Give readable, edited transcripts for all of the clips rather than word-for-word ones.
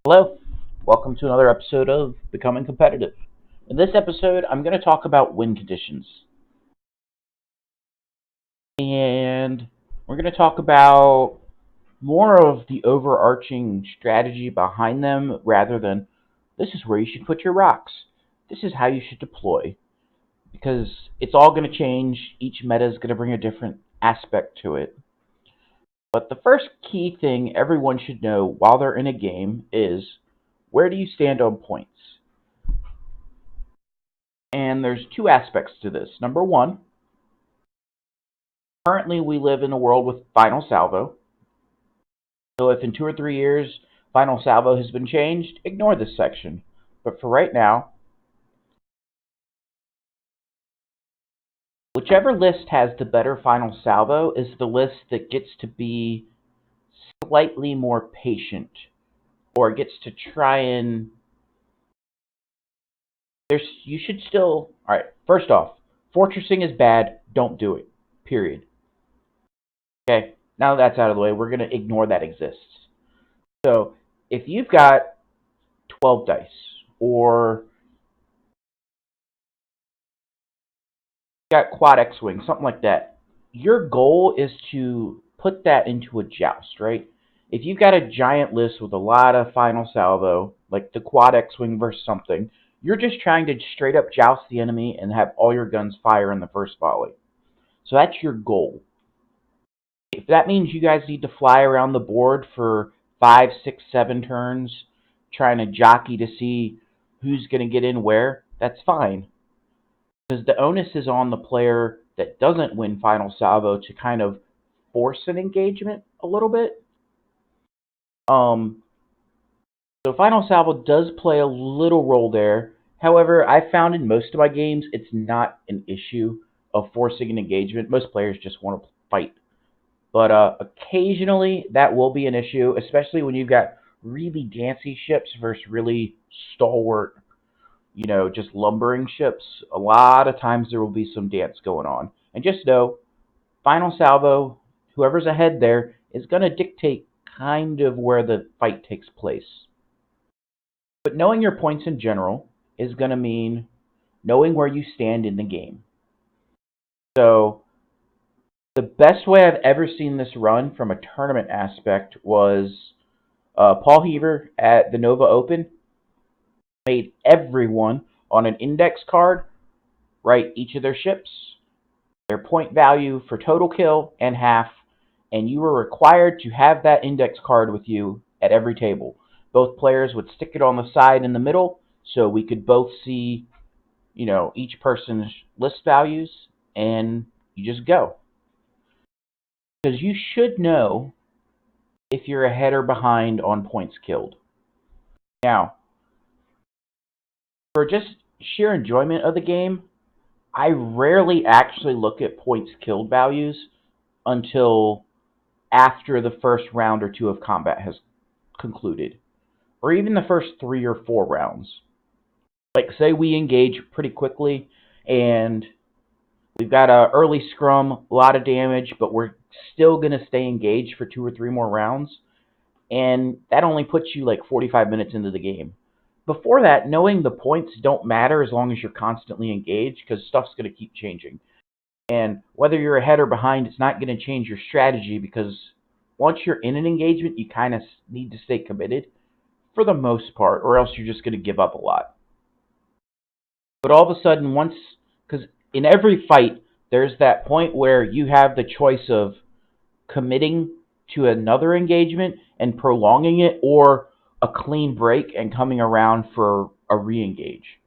Hello, welcome to another episode of Becoming Competitive. In this episode, I'm going to talk about win conditions. And we're going to talk about more of the overarching strategy behind them rather than this is where you should put your rocks. This is how you should deploy. Because it's all going to change. Each meta is going to bring a different aspect to it. But the first key thing everyone should know while they're in a game is where do you stand on points? And there's two aspects to this. Number one, currently we live in a world with final salvo. So if in 2 or 3 years final salvo has been changed, ignore this section. But for right now, whichever list has the better final salvo is the list that gets to be slightly more patient or gets to try and you should still, all right, first off, fortressing is bad, don't do it. Period. Okay, now that's out of the way, we're going to ignore that exists. So if you've got 12 dice or got quad X-wing, something like that, your goal is to put that into a joust, right? If you've got a giant list with a lot of final salvo, like the quad X-wing versus something, you're just trying to straight up joust the enemy and have all your guns fire in the first volley. So that's your goal. If that means you guys need to fly around the board for 5, 6, 7 turns, trying to jockey to see who's going to get in where, that's fine. Because the onus is on the player that doesn't win final salvo to kind of force an engagement a little bit. So final salvo does play a little role there. However, I found in most of my games it's not an issue of forcing an engagement. Most players just want to fight. But occasionally that will be an issue, especially when you've got really dancy ships versus really stalwart, just lumbering ships. A lot of times there will be some dance going on. And just know, final salvo, whoever's ahead there, is going to dictate kind of where the fight takes place. But knowing your points in general is going to mean knowing where you stand in the game. So the best way I've ever seen this run from a tournament aspect was Paul Heaver at the Nova Open made everyone on an index card write each of their ships, their point value for total kill, and half, and you were required to have that index card with you at every table. Both players would stick it on the side in the middle so we could both see, each person's list values, and you just go. Because you should know if you're ahead or behind on points killed. Now, for just sheer enjoyment of the game, I rarely actually look at points killed values until after the first round or two of combat has concluded, or even the first 3 or 4 rounds. Like, say we engage pretty quickly, and we've got an early scrum, a lot of damage, but we're still going to stay engaged for 2 or 3 more rounds, and that only puts you like 45 minutes into the game. Before that, knowing the points don't matter as long as you're constantly engaged, because stuff's going to keep changing. And whether you're ahead or behind, it's not going to change your strategy, because once you're in an engagement, you kind of need to stay committed for the most part, or else you're just going to give up a lot. But all of a sudden, because in every fight, there's that point where you have the choice of committing to another engagement and prolonging it, or a clean break and coming around for a re-engage.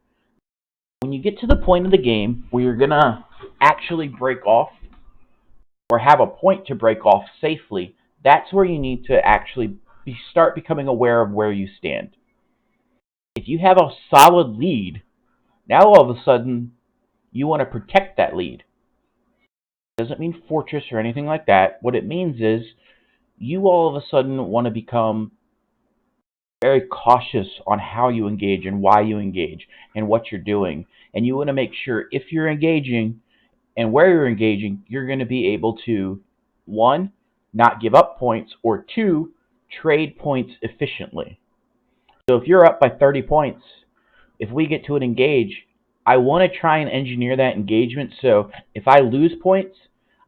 When you get to the point of the game where you're going to actually break off or have a point to break off safely, that's where you need to actually start becoming aware of where you stand. If you have a solid lead, now all of a sudden you want to protect that lead. It doesn't mean fortress or anything like that. What it means is you all of a sudden want to become very cautious on how you engage and why you engage and what you're doing. And you want to make sure if you're engaging and where you're engaging, you're going to be able to, 1, not give up points, or 2, trade points efficiently. So if you're up by 30 points, if we get to an engage, I want to try and engineer that engagement so if I lose points,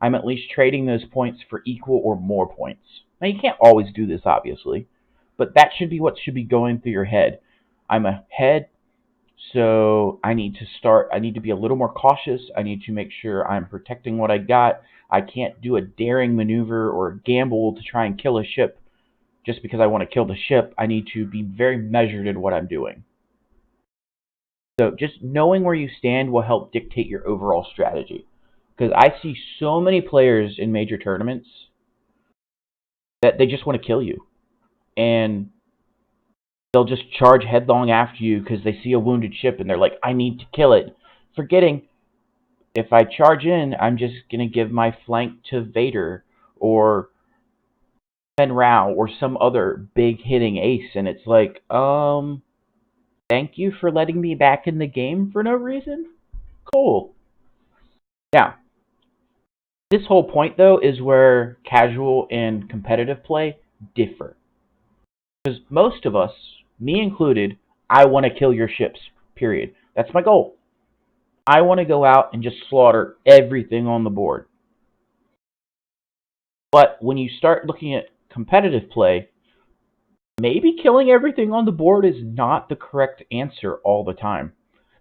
I'm at least trading those points for equal or more points. Now, you can't always do this, obviously, but that should be what should be going through your head. I'm ahead, so I need to be a little more cautious. I need to make sure I'm protecting what I got. I can't do a daring maneuver or gamble to try and kill a ship just because I want to kill the ship. I need to be very measured in what I'm doing. So just knowing where you stand will help dictate your overall strategy. Because I see so many players in major tournaments that they just want to kill you. And they'll just charge headlong after you because they see a wounded ship and they're like, I need to kill it. Forgetting, if I charge in, I'm just going to give my flank to Vader or Ben Rao or some other big hitting ace. And it's like, thank you for letting me back in the game for no reason? Cool. Now, this whole point, though, is where casual and competitive play differ. Because most of us, me included, I want to kill your ships, period. That's my goal. I want to go out and just slaughter everything on the board. But when you start looking at competitive play, maybe killing everything on the board is not the correct answer all the time.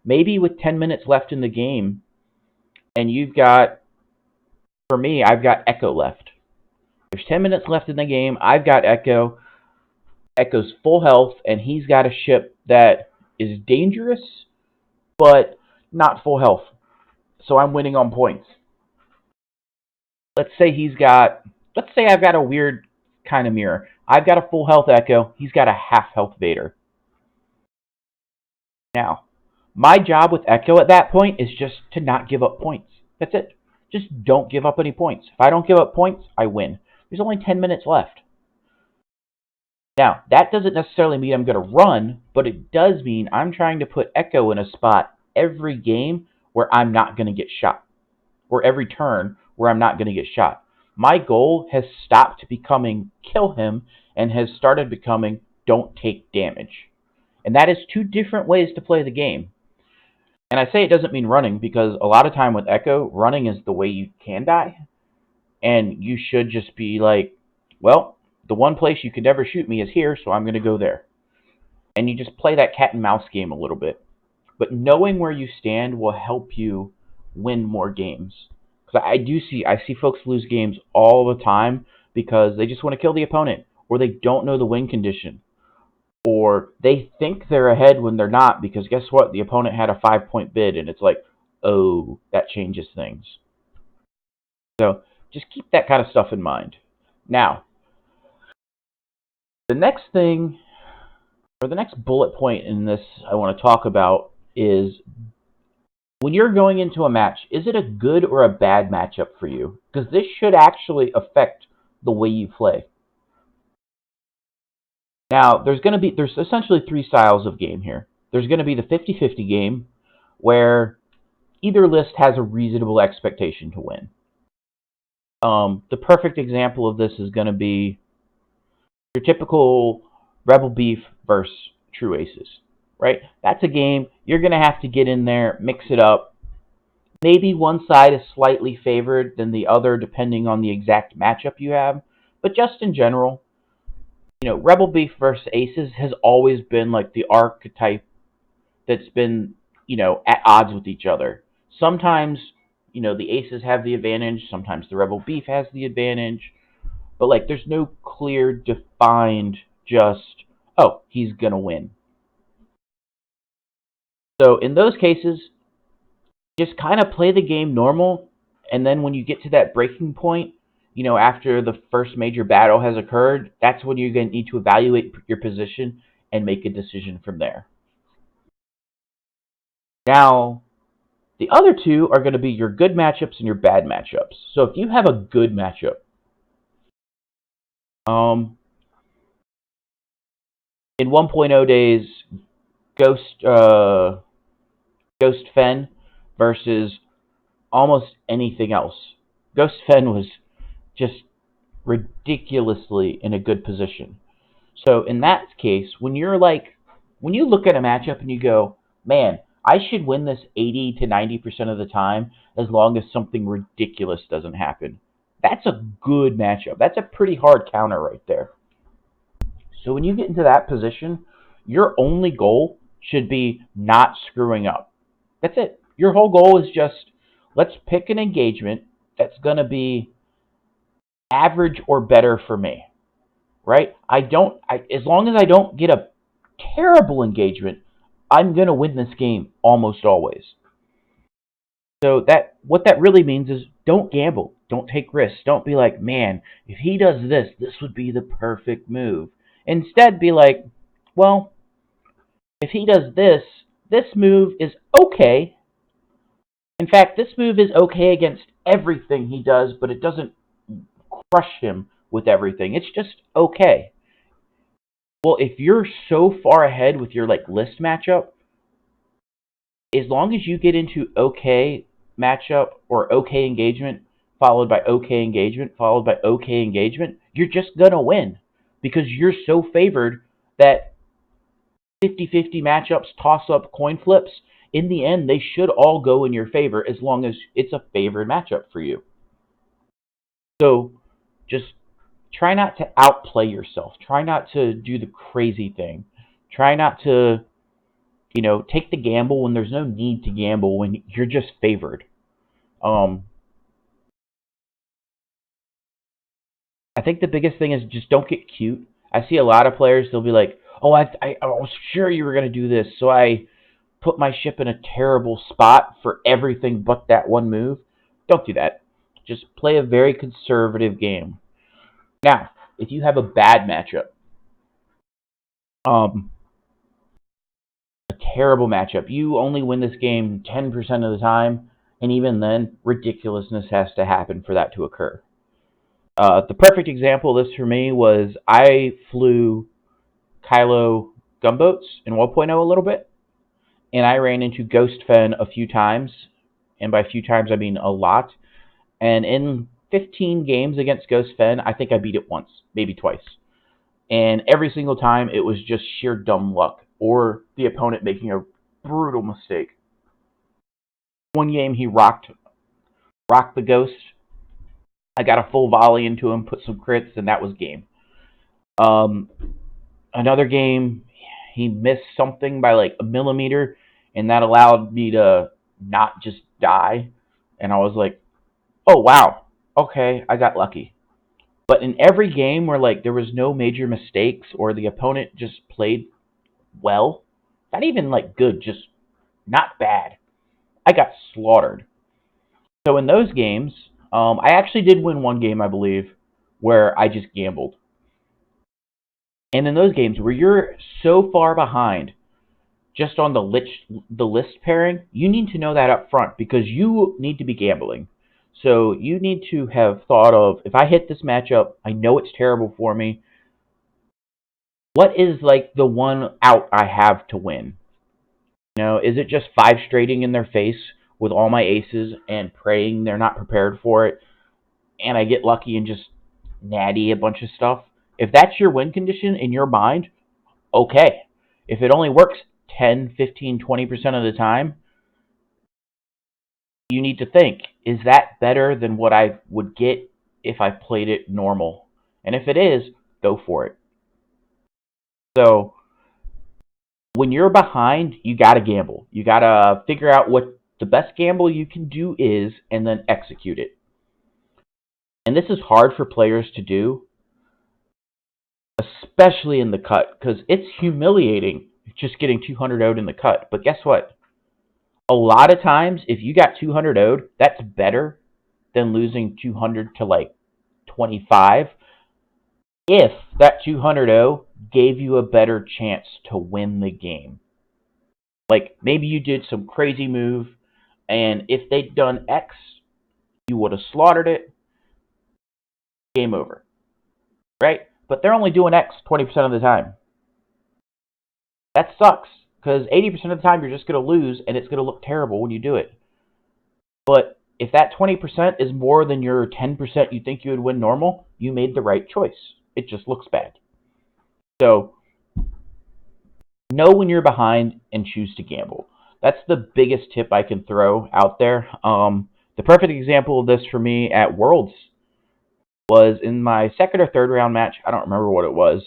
Maybe with 10 minutes left in the game, and you've got, for me, I've got Echo left. There's 10 minutes left in the game. I've got Echo. Echo's full health, and he's got a ship that is dangerous, but not full health. So I'm winning on points. Let's say I've got a weird kind of mirror. I've got a full health Echo. He's got a half health Vader. Now, my job with Echo at that point is just to not give up points. That's it. Just don't give up any points. If I don't give up points, I win. There's only 10 minutes left. Now, that doesn't necessarily mean I'm going to run, but it does mean I'm trying to put Echo in a spot every game where I'm not going to get shot, or every turn where I'm not going to get shot. My goal has stopped becoming kill him and has started becoming don't take damage. And that is two different ways to play the game. And I say it doesn't mean running because a lot of time with Echo, running is the way you can die. And you should just be like, well, the one place you could never shoot me is here, so I'm going to go there. And you just play that cat and mouse game a little bit. But knowing where you stand will help you win more games. Because I see folks lose games all the time because they just want to kill the opponent, or they don't know the win condition, or they think they're ahead when they're not because guess what? The opponent had a 5-point bid, and it's like, oh, that changes things. So just keep that kind of stuff in mind. Now, the next thing, or the next bullet point in this I want to talk about is when you're going into a match, is it a good or a bad matchup for you? Because this should actually affect the way you play. Now, there's essentially three styles of game here. There's going to be the 50-50 game, where either list has a reasonable expectation to win. The perfect example of this is going to be your typical Rebel Beef versus True Aces, right? That's a game you're going to have to get in there, mix it up. Maybe one side is slightly favored than the other depending on the exact matchup you have, but just in general, Rebel Beef versus Aces has always been like the archetype that's been, at odds with each other. Sometimes, the Aces have the advantage, sometimes the Rebel Beef has the advantage, but there's no clear defined just, oh, he's going to win. So in those cases, just kind of play the game normal, and then when you get to that breaking point, after the first major battle has occurred, that's when you're going to need to evaluate your position and make a decision from there. Now, the other two are going to be your good matchups and your bad matchups. So if you have a good matchup, in 1.0 days, Ghost Fen versus almost anything else. Ghost Fen was just ridiculously in a good position. So in that case, when you're When you look at a matchup and you go, man, I should win this 80 to 90% of the time as long as something ridiculous doesn't happen. That's a good matchup. That's a pretty hard counter right there. So when you get into that position, your only goal should be not screwing up. That's it. Your whole goal is just, let's pick an engagement that's going to be average or better for me, right? As long as I don't get a terrible engagement, I'm going to win this game almost always. So what that really means is, don't gamble. Don't take risks. Don't be like, man, if he does this, this would be the perfect move. Instead, be like, well, if he does this, this move is okay. In fact, this move is okay against everything he does, but it doesn't crush him with everything. It's just okay. Well, if you're so far ahead with your list matchup, as long as you get into okay matchup or okay engagement followed by okay engagement followed by okay engagement, you're just gonna win because you're so favored that 50-50 matchups, toss up, coin flips, in the end they should all go in your favor as long as it's a favored matchup for you. So just try not to outplay yourself. Try not to do the crazy thing. Try not to, take the gamble when there's no need to gamble when you're just favored. I think the biggest thing is just don't get cute. I see a lot of players, they'll be like, oh, I was sure you were going to do this, so I put my ship in a terrible spot for everything but that one move. Don't do that. Just play a very conservative game. Now, if you have a bad matchup, a terrible matchup, you only win this game 10% of the time, and even then, ridiculousness has to happen for that to occur. The perfect example of this for me was I flew Kylo gunboats in 1.0 a little bit, and I ran into Ghost Fen a few times, and by a few times I mean a lot. And in 15 games against Ghost Fen, I think I beat it once, maybe twice. And every single time it was just sheer dumb luck or the opponent making a brutal mistake. One game he rocked the Ghost. I got a full volley into him, put some crits, and that was game. Another game, he missed something by like a millimeter, and that allowed me to not just die. And I was like, oh, wow, okay, I got lucky. But in every game where there was no major mistakes or the opponent just played well, not even good, just not bad, I got slaughtered. So in those games, I actually did win one game, I believe, where I just gambled. And in those games where you're so far behind just on the list pairing, you need to know that up front because you need to be gambling. So you need to have thought of, if I hit this matchup, I know it's terrible for me. What is the one out I have to win? Is it just 5 straighting in their face with all my aces and praying they're not prepared for it, and I get lucky and just natty a bunch of stuff? If that's your win condition in your mind, okay. If it only works 10, 15, 20% of the time, you need to think, is that better than what I would get if I played it normal? And if it is, go for it. So when you're behind, you got to gamble. You got to figure out what the best gamble you can do is and then execute it. And this is hard for players to do, especially in the cut, because it's humiliating just getting 200 0'd in the cut. But guess what? A lot of times, if you got 200 0'd, that's better than losing 200 to 25 if that 200 0 gave you a better chance to win the game. Maybe you did some crazy move, and if they'd done X, you would have slaughtered it. Game over. Right? But they're only doing X 20% of the time. That sucks, because 80% of the time you're just going to lose, and it's going to look terrible when you do it. But if that 20% is more than your 10% you think you would win normal, you made the right choice. It just looks bad. So know when you're behind and choose to gamble. That's the biggest tip I can throw out there. The perfect example of this for me at Worlds was in my second or third round match. I don't remember what it was.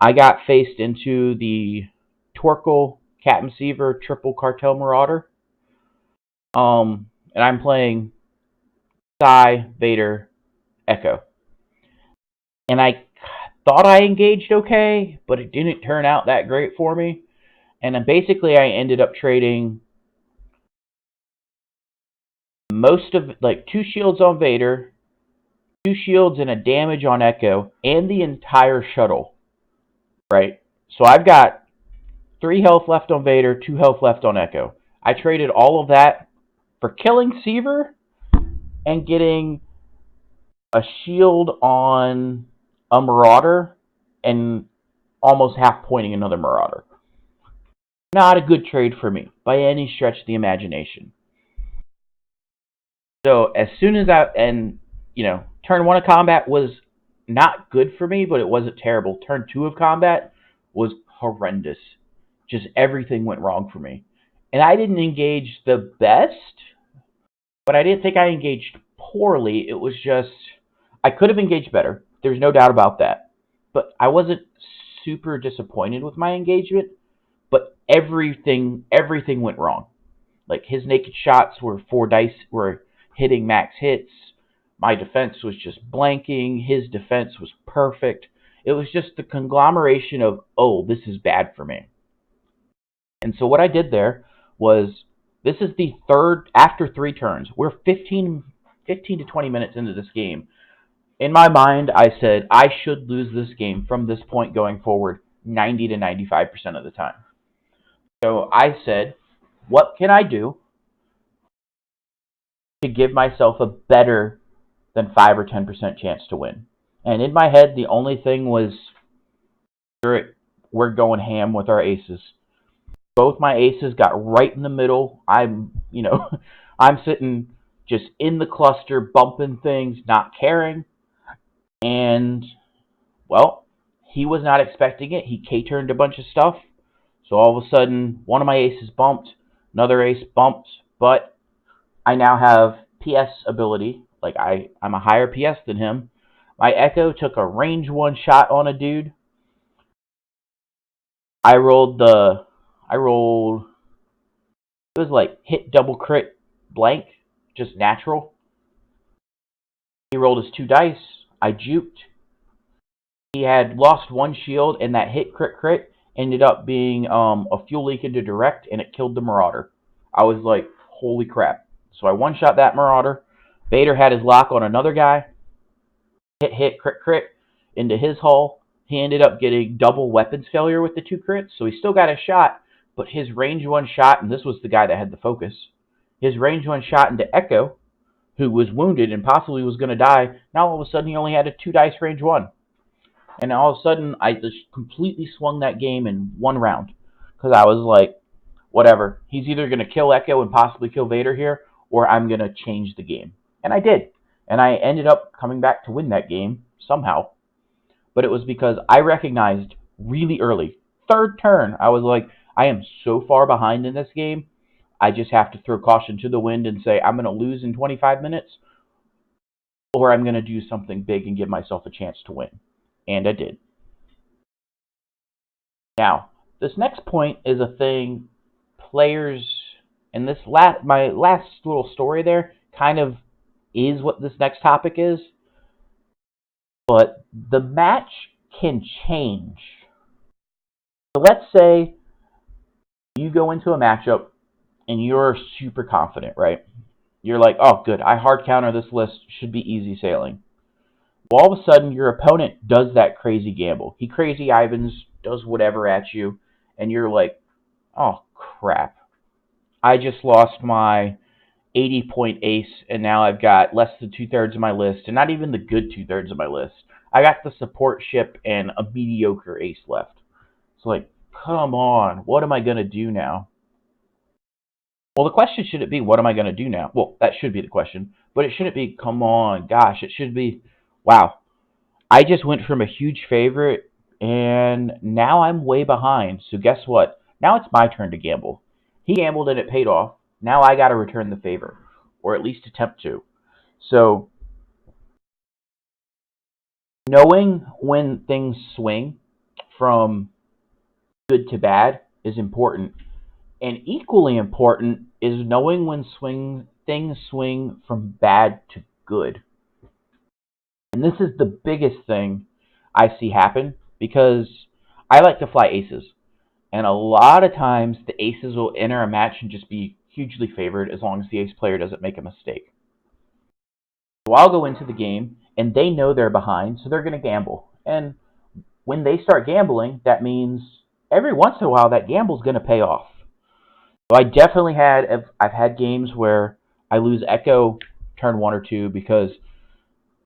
I got faced into the Torkel Captain Seaver triple cartel marauder. And I'm playing Psy, Vader, Echo. And I thought I engaged okay, but it didn't turn out that great for me. And then basically I ended up trading most of, like, 2 shields on Vader, 2 shields and a damage on Echo, and the entire shuttle, right? So I've got 3 health left on Vader, 2 health left on Echo. I traded all of that for killing Seaver and getting a shield on a Marauder and almost half pointing another Marauder. Not a good trade for me by any stretch of the imagination. So as soon as turn 1 of combat was not good for me, but it wasn't terrible. Turn 2 of combat was horrendous. Just everything went wrong for me. And I didn't engage the best, but I didn't think I engaged poorly. It was just, I could have engaged better. There's no doubt about that. But I wasn't super disappointed with my engagement, but everything went wrong. Like, his naked shots were 4 dice, were hitting max hits. My defense was just blanking. His defense was perfect. It was just the conglomeration of, oh, this is bad for me. And so what I did there was, this is the third, after 3 turns. We're 15 to 20 minutes into this game. In my mind, I said, I should lose this game from this point going forward 90 to 95% of the time. So I said, what can I do to give myself a better than 5 or 10% chance to win? And in my head, the only thing was, we're going ham with our aces. Both my aces got right in the middle. I'm sitting just in the cluster, bumping things, not caring. And, well, he was not expecting it. He K-turned a bunch of stuff. So all of a sudden, one of my aces bumped, another ace bumped, but I now have PS ability. Like, I'm a higher PS than him. My Echo took a range 1 shot on a dude. I rolled, it was like hit double crit blank, just natural. He rolled his 2 dice. I juked. He had lost 1 shield, and that hit crit ended up being a fuel leak into direct, and it killed the Marauder. I was like, holy crap. So I one-shot that Marauder. Vader had his lock on another guy. Hit crit into his hull. He ended up getting double weapons failure with the 2 crits, so he still got a shot, but his range 1 shot, and this was the guy that had the focus, his range 1 shot into Echo, who was wounded and possibly was going to die. Now all of a sudden he only had a 2 dice range 1. And all of a sudden I just completely swung that game in 1 round. Because I was like, whatever. He's either going to kill Echo and possibly kill Vader here, or I'm going to change the game. And I did. And I ended up coming back to win that game somehow. But it was because I recognized really early, 3rd turn, I was like, I am so far behind in this game, I just have to throw caution to the wind and say, I'm going to lose in 25 minutes, or I'm going to do something big and give myself a chance to win. And I did. Now, this next point is a thing players, and this my last little story there kind of is what this next topic is, but the match can change. So let's say you go into a matchup and you're super confident, right? You're like, oh, good, I hard counter this list, should be easy sailing. Well, all of a sudden, your opponent does that crazy gamble. He crazy Ivans, does whatever at you, and you're like, oh, crap. I just lost my 80-point ace, and now I've got less than 2/3 of my list, and not even the good 2/3 of my list. I got the support ship and a mediocre ace left. It's like, come on, what am I going to do now? Well, the question shouldn't be, what am I going to do now? Well, that should be the question, but it shouldn't be, come on, gosh. It should be, wow, I just went from a huge favorite and now I'm way behind. So guess what? Now it's my turn to gamble. He gambled and it paid off. Now I got to return the favor, or at least attempt to. So knowing when things swing from good to bad is important. And equally important is knowing when things swing from bad to good. And this is the biggest thing I see happen because I like to fly aces. And a lot of times the aces will enter a match and just be hugely favored as long as the ace player doesn't make a mistake. So I'll go into the game and they know they're behind, so they're going to gamble. And when they start gambling, that means every once in a while that gamble's going to pay off. So I've had games where I lose Echo turn 1 or 2 because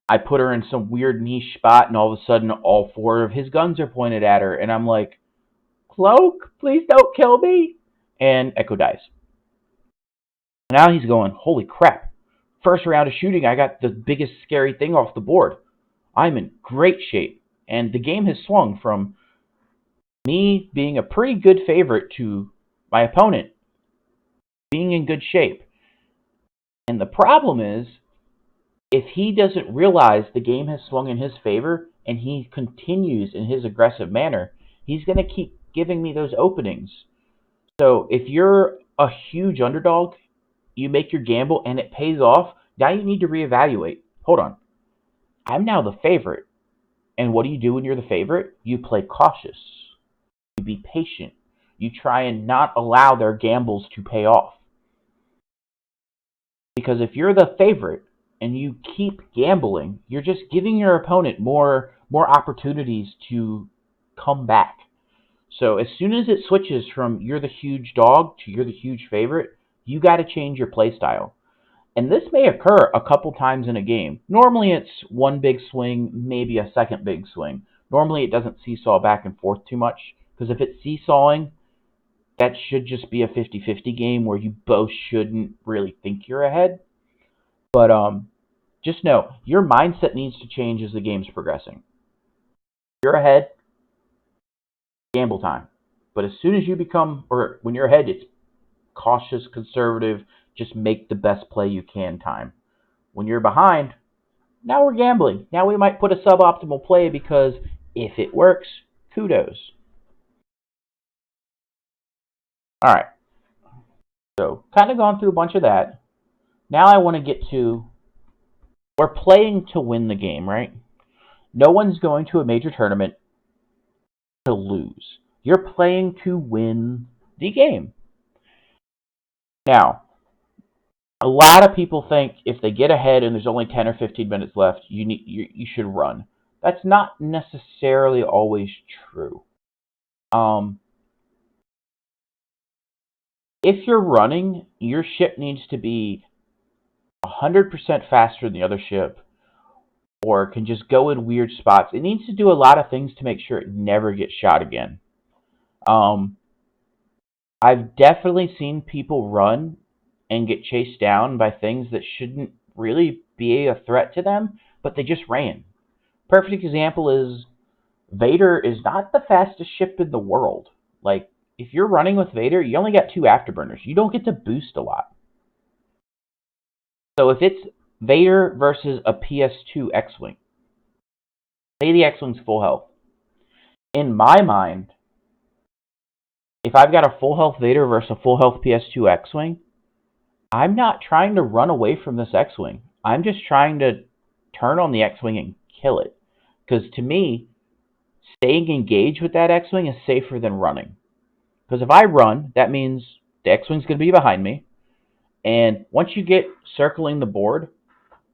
I put her in some weird niche spot and all of a sudden all 4 of his guns are pointed at her and I'm like, Cloak, please don't kill me. And Echo dies. Now he's going, holy crap. First round of shooting, I got the biggest scary thing off the board. I'm in great shape. And the game has swung from me being a pretty good favorite to my opponent being in good shape. And the problem is, if he doesn't realize the game has swung in his favor and he continues in his aggressive manner, he's going to keep giving me those openings. So if you're a huge underdog, you make your gamble and it pays off, now you need to reevaluate. Hold on. I'm now the favorite. And what do you do when you're the favorite? You play cautious. You be patient. You try and not allow their gambles to pay off. Because if you're the favorite and you keep gambling, you're just giving your opponent more opportunities to come back. So as soon as it switches from you're the huge dog to you're the huge favorite, you got to change your play style. And this may occur a couple times in a game. Normally it's one big swing, maybe a second big swing. Normally it doesn't seesaw back and forth too much, because if it's seesawing, that should just be a 50-50 game where you both shouldn't really think you're ahead. But just know, your mindset needs to change as the game's progressing. If you're ahead, gamble time. But as soon as you or when you're ahead, it's cautious, conservative, just make the best play you can time. When you're behind, now we're gambling. Now we might put a suboptimal play because if it works, kudos. All right. So, kind of gone through a bunch of that. Now I want to get to, we're playing to win the game, right? No one's going to a major tournament to lose. You're playing to win the game. Now, a lot of people think if they get ahead and there's only 10 or 15 minutes left, you should run. That's not necessarily always true. If you're running, your ship needs to be 100% faster than the other ship, or can just go in weird spots. It needs to do a lot of things to make sure it never gets shot again. I've definitely seen people run and get chased down by things that shouldn't really be a threat to them, but they just ran. Perfect example is Vader is not the fastest ship in the world. Like, if you're running with Vader, you only got 2 afterburners. You don't get to boost a lot. So if it's Vader versus a PS2 X-Wing, say the X-Wing's full health. In my mind, if I've got a full health Vader versus a full health PS2 X-Wing, I'm not trying to run away from this X-Wing. I'm just trying to turn on the X-Wing and kill it. Because to me, staying engaged with that X-Wing is safer than running. Because if I run, that means the X-Wing's going to be behind me. And once you get circling the board,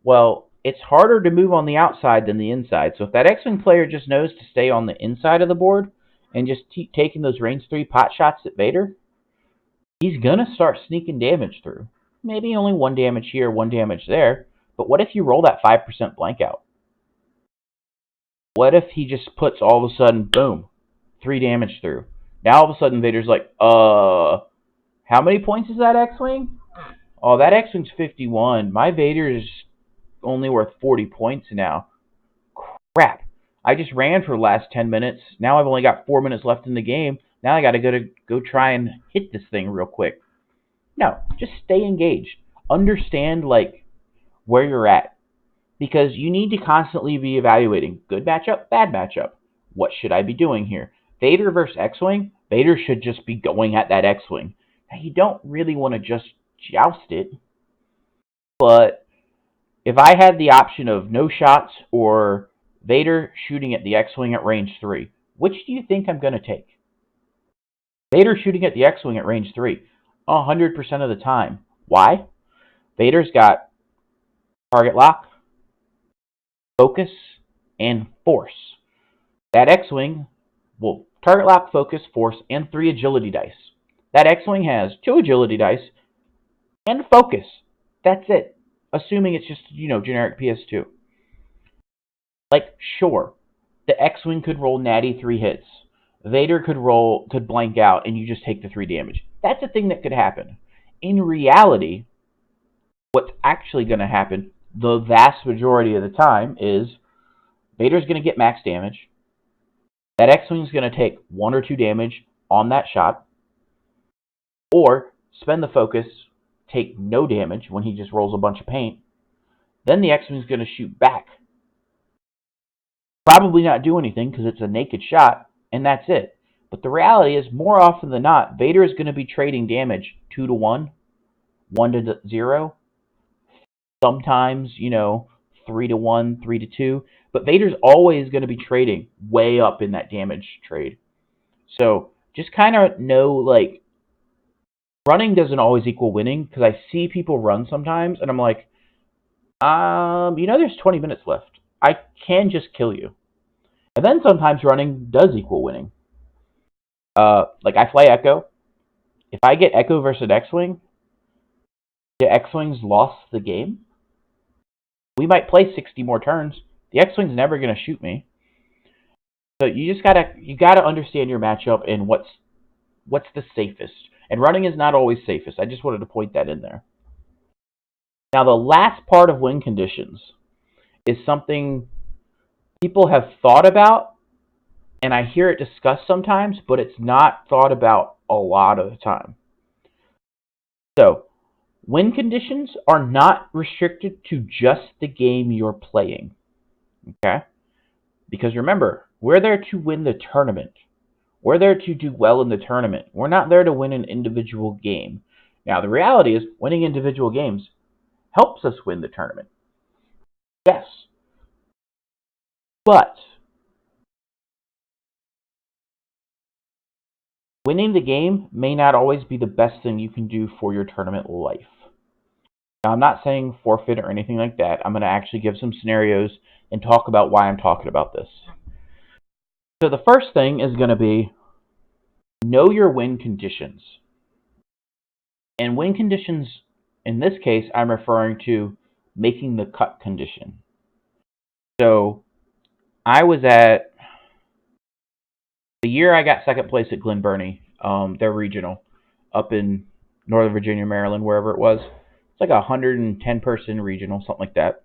well, it's harder to move on the outside than the inside. So if that X-Wing player just knows to stay on the inside of the board and just keep taking those range 3 pot shots at Vader, he's going to start sneaking damage through. Maybe only 1 damage here, 1 damage there. But what if you roll that 5% blank out? What if he just puts all of a sudden, boom, 3 damage through? Now all of a sudden Vader's like, how many points is that X-Wing? Oh, that X-Wing's 51. My Vader is only worth 40 points now. Crap. I just ran for the last 10 minutes. Now I've only got 4 minutes left in the game. Now I got to go try and hit this thing real quick. No, just stay engaged. Understand like where you're at, because you need to constantly be evaluating good matchup, bad matchup. What should I be doing here? Vader versus X-Wing, Vader should just be going at that X-Wing. Now, you don't really want to just joust it, but if I had the option of no shots or Vader shooting at the X-Wing at range 3, which do you think I'm going to take? Vader shooting at the X-Wing at range 3, 100% of the time. Why? Vader's got target lock, focus, and force. That X-Wing will target lock, focus, force, and 3 agility dice. That X-Wing has 2 agility dice and focus. That's it. Assuming it's just, generic PS2. Like, sure, the X-Wing could roll natty 3 hits. Vader could blank out, and you just take the 3 damage. That's a thing that could happen. In reality, what's actually going to happen, the vast majority of the time, is Vader's going to get max damage. That X-Wing's going to take 1 or 2 damage on that shot, or spend the focus, take no damage when he just rolls a bunch of paint. Then the X-Wing's going to shoot back. Probably not do anything because it's a naked shot, and that's it. But the reality is, more often than not, Vader is going to be trading damage 2 to 1, 1 to 0, sometimes, 3 to 1, 3 to 2. But Vader's always going to be trading way up in that damage trade. So just kind of know, like, running doesn't always equal winning, because I see people run sometimes, and I'm like, there's 20 minutes left. I can just kill you. And then sometimes running does equal winning. Like, I fly Echo. If I get Echo versus X-Wing, the X-Wing's lost the game. We might play 60 more turns. The X-Wing's never going to shoot me. So you gotta understand your matchup and what's the safest. And running is not always safest. I just wanted to point that in there. Now, the last part of win conditions is something people have thought about, and I hear it discussed sometimes, but it's not thought about a lot of the time. So, win conditions are not restricted to just the game you're playing. Okay? Because remember, we're there to win the tournament. We're there to do well in the tournament. We're not there to win an individual game. Now, the reality is, winning individual games helps us win the tournament. Yes. But winning the game may not always be the best thing you can do for your tournament life. Now, I'm not saying forfeit or anything like that. I'm going to actually give some scenarios and talk about why I'm talking about this. So the first thing is going to be know your win conditions. And win conditions, in this case, I'm referring to making the cut condition. So I was at the year I got second place at Glen Burnie, their regional, up in Northern Virginia, Maryland, wherever it was. It's like a 110-person regional, something like that.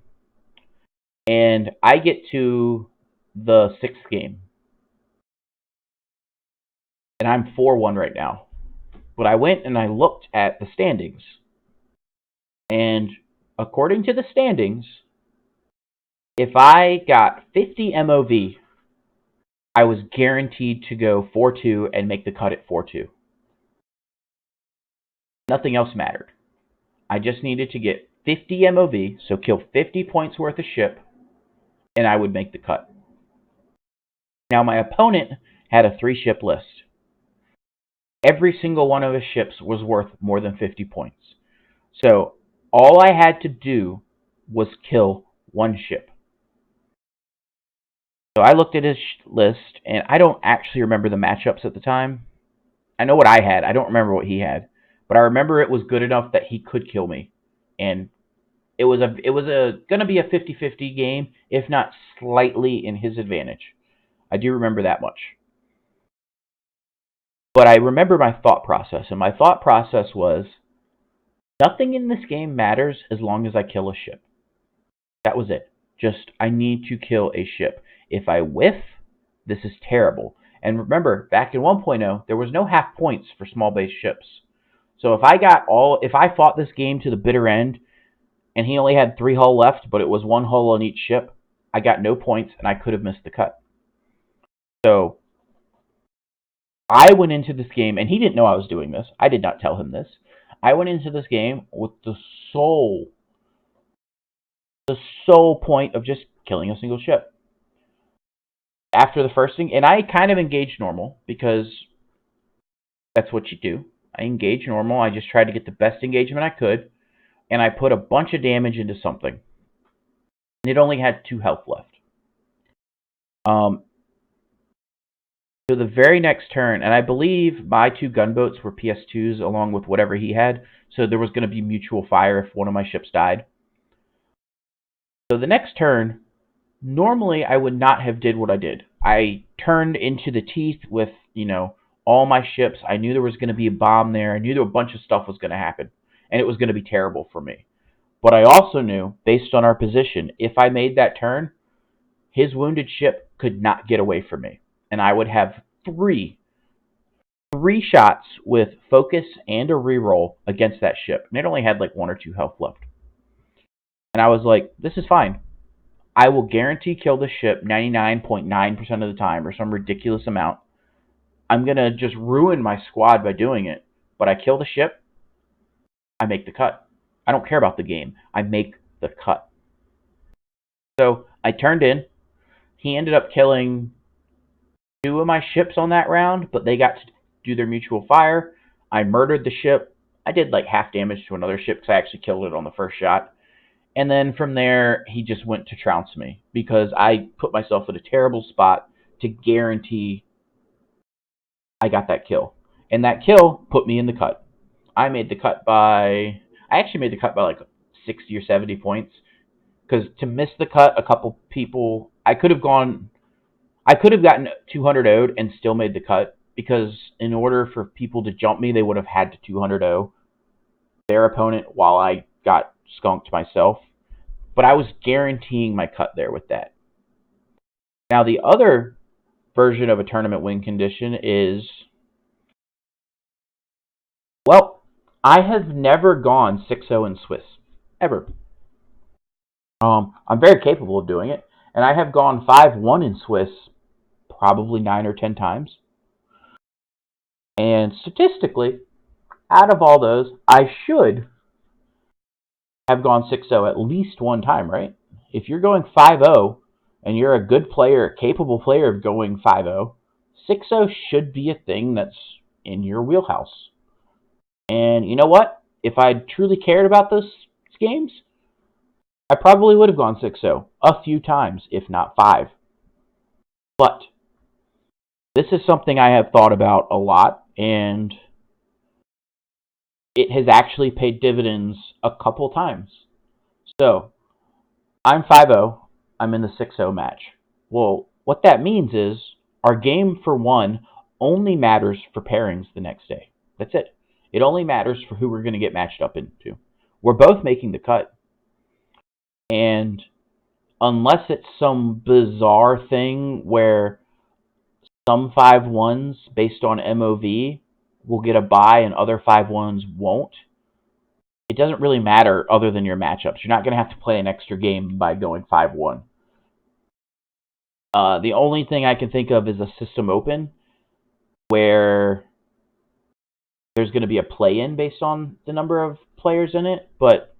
And I get to the 6th game. And I'm 4-1 right now. But I went and I looked at the standings. And according to the standings, if I got 50 MOV, I was guaranteed to go 4-2 and make the cut at 4-2. Nothing else mattered. I just needed to get 50 MOV, so kill 50 points worth of ship, and I would make the cut. Now, my opponent had a 3-ship list. Every single one of his ships was worth more than 50 points. So all I had to do was kill 1 ship. So I looked at his list, and I don't actually remember the matchups at the time. I know what I had. I don't remember what he had. But I remember it was good enough that he could kill me. And it was going to be a 50-50 game, if not slightly in his advantage. I do remember that much. But I remember my thought process. And my thought process was, nothing in this game matters as long as I kill a ship. That was it. Just, I need to kill a ship. If I whiff, this is terrible. And remember, back in 1.0, there was no half points for small base ships. So if I fought this game to the bitter end, and he only had 3 hull left, but it was 1 hull on each ship, I got no points, and I could have missed the cut. So I went into this game, and he didn't know I was doing this. I did not tell him this. I went into this game with the sole point of just killing a single ship. After the first thing, and I kind of engaged normal, because that's what you do. I engaged normal. I just tried to get the best engagement I could, and I put a bunch of damage into something. And it only had 2 health left. So the very next turn, and I believe my 2 gunboats were PS2s along with whatever he had, so there was going to be mutual fire if one of my ships died. So the next turn, normally I would not have did what I did. I turned into the teeth with, all my ships. I knew there was going to be a bomb there. I knew there a bunch of stuff was going to happen, and it was going to be terrible for me. But I also knew, based on our position, if I made that turn, his wounded ship could not get away from me. And I would have three shots with focus and a reroll against that ship. And it only had like 1 or 2 health left. And I was like, this is fine. I will guarantee kill the ship 99.9% of the time, or some ridiculous amount. I'm going to just ruin my squad by doing it. But I kill the ship, I make the cut. I don't care about the game. I make the cut. So I turned in. He ended up killing 2 of my ships on that round, but they got to do their mutual fire. I murdered the ship. I did like half damage to another ship because I actually killed it on the first shot. And then from there, he just went to trounce me because I put myself in a terrible spot to guarantee I got that kill. And that kill put me in the cut. I actually made the cut by like 60 or 70 points. Because to miss the cut, a couple people, I could have gotten 200 0'd and still made the cut, because in order for people to jump me, they would have had to 200 0 their opponent while I got skunked myself. But I was guaranteeing my cut there with that. Now, the other version of a tournament win condition is, well, I have never gone 6-0 in Swiss, ever. I'm very capable of doing it, and I have gone 5-1 in Swiss probably 9 or 10 times. And statistically, out of all those, I should have gone 6-0 at least one time, right? If you're going 5-0 and you're a good player, a capable player of going 5-0, 6-0 should be a thing that's in your wheelhouse. And you know what? If I truly cared about those games, I probably would have gone 6-0 a few times, if not 5. But this is something I have thought about a lot, and it has actually paid dividends a couple times. So, I'm 5-0. I'm in the 6-0 match. Well, what that means is our game for 1 only matters for pairings the next day. That's it. It only matters for who we're going to get matched up into. We're both making the cut. And unless it's some bizarre thing where some 5-1s based on MOV will get a bye and other 5-1s won't, it doesn't really matter other than your matchups. You're not going to have to play an extra game by going 5-1. The only thing I can think of is a system open where there's going to be a play-in based on the number of players in it, but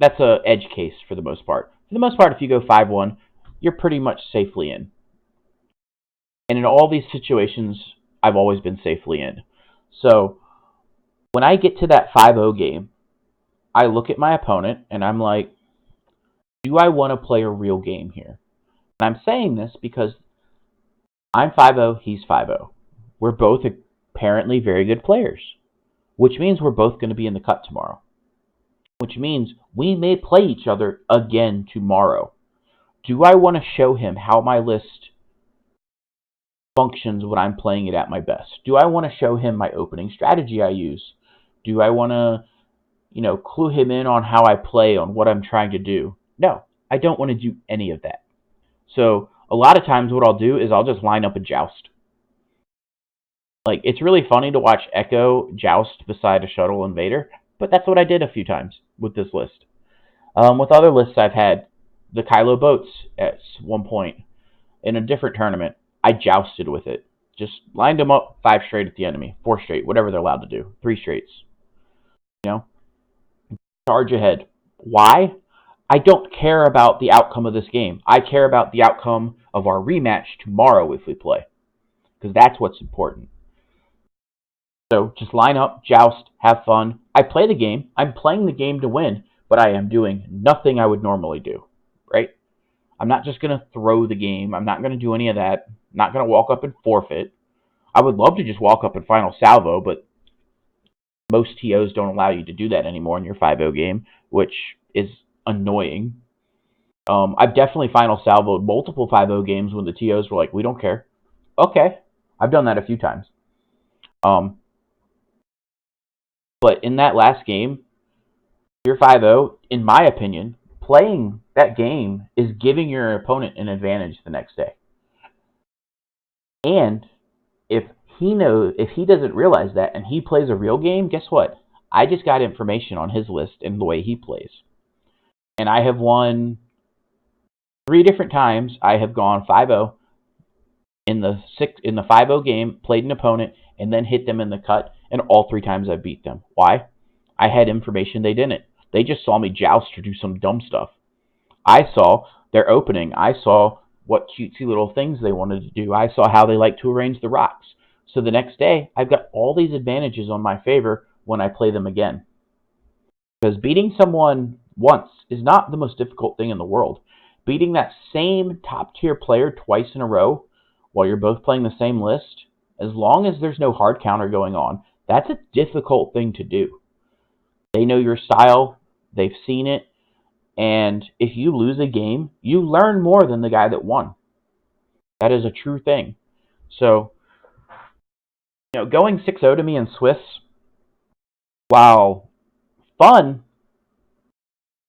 that's an edge case for the most part. For the most part, if you go 5-1, you're pretty much safely in. And in all these situations, I've always been safely in. So when I get to that 5-0 game, I look at my opponent and I'm like, do I want to play a real game here? And I'm saying this because I'm 5-0, he's 5-0. We're both apparently very good players, which means we're both going to be in the cut tomorrow. Which means we may play each other again tomorrow. Do I want to show him how my list functions when I'm playing it at my best? Do I want to show him my opening strategy I use? Do I want to, clue him in on how I play, on what I'm trying to do? No, I don't want to do any of that. So A lot of times what I'll do is I'll just line up a joust. Like, it's really funny to watch Echo joust beside a shuttle invader, but that's what I did a few times with this list. With other lists I've had, the Kylo boats at one point in a different tournament, I jousted with it. Just lined them up 5 straight at the enemy, 4 straight, whatever they're allowed to do, 3 straights. You know, charge ahead. Why? I don't care about the outcome of this game. I care about the outcome of our rematch tomorrow if we play, because that's what's important. So just line up, joust, have fun. I play the game. I'm playing the game to win, but I am doing nothing I would normally do, right? I'm not just going to throw the game. I'm not going to do any of that. I'm not going to walk up and forfeit. I would love to just walk up and final salvo, but most TOs don't allow you to do that anymore in your 5-0 game, which is annoying. I've definitely final salvoed multiple 5-0 games when the TOs were like, we don't care. Okay. I've done that a few times. But in that last game, you're 5-0, in my opinion, playing that game is giving your opponent an advantage the next day. And if he doesn't realize that and he plays a real game, guess what? I just got information on his list and the way he plays. And I have won 3 different times. I have gone 5-0 in the 5-0 game, played an opponent, and then hit them in the cut, and all 3 times I beat them. Why? I had information they didn't. They just saw me joust or do some dumb stuff. I saw their opening. I saw what cutesy little things they wanted to do. I saw how they like to arrange the rocks. So the next day, I've got all these advantages on my favor when I play them again. Because beating someone once is not the most difficult thing in the world. Beating that same top-tier player twice in a row while you're both playing the same list, as long as there's no hard counter going on, that's a difficult thing to do. They know your style. They've seen it. And if you lose a game, you learn more than the guy that won. That is a true thing. So, going 6-0 to me in Swiss, while fun,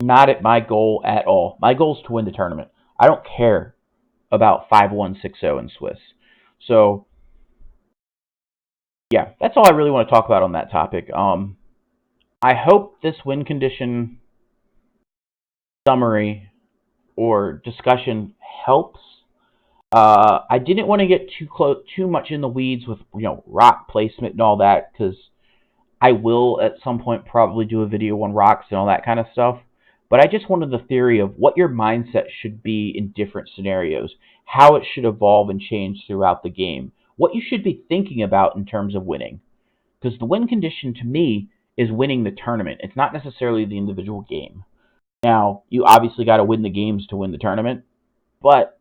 not at my goal at all. My goal is to win the tournament. I don't care about 5-1, 6-0 in Swiss. So, yeah, that's all I really want to talk about on that topic. I hope this win condition summary or discussion helps. I didn't want to get too much in the weeds with rock placement and all that, because I will at some point probably do a video on rocks and all that kind of stuff. But I just wanted the theory of what your mindset should be in different scenarios, how it should evolve and change throughout the game, what you should be thinking about in terms of winning. Because the win condition to me is winning the tournament. It's not necessarily the individual game. Now, you obviously got to win the games to win the tournament. But,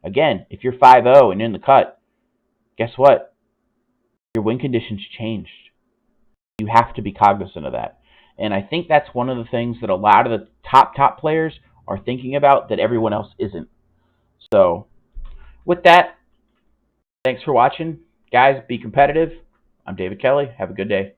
again, if you're 5-0 and in the cut, guess what? Your win condition's changed. You have to be cognizant of that. And I think that's one of the things that a lot of the top players are thinking about that everyone else isn't. So, with that, thanks for watching. Guys, be competitive. I'm David Kelley. Have a good day.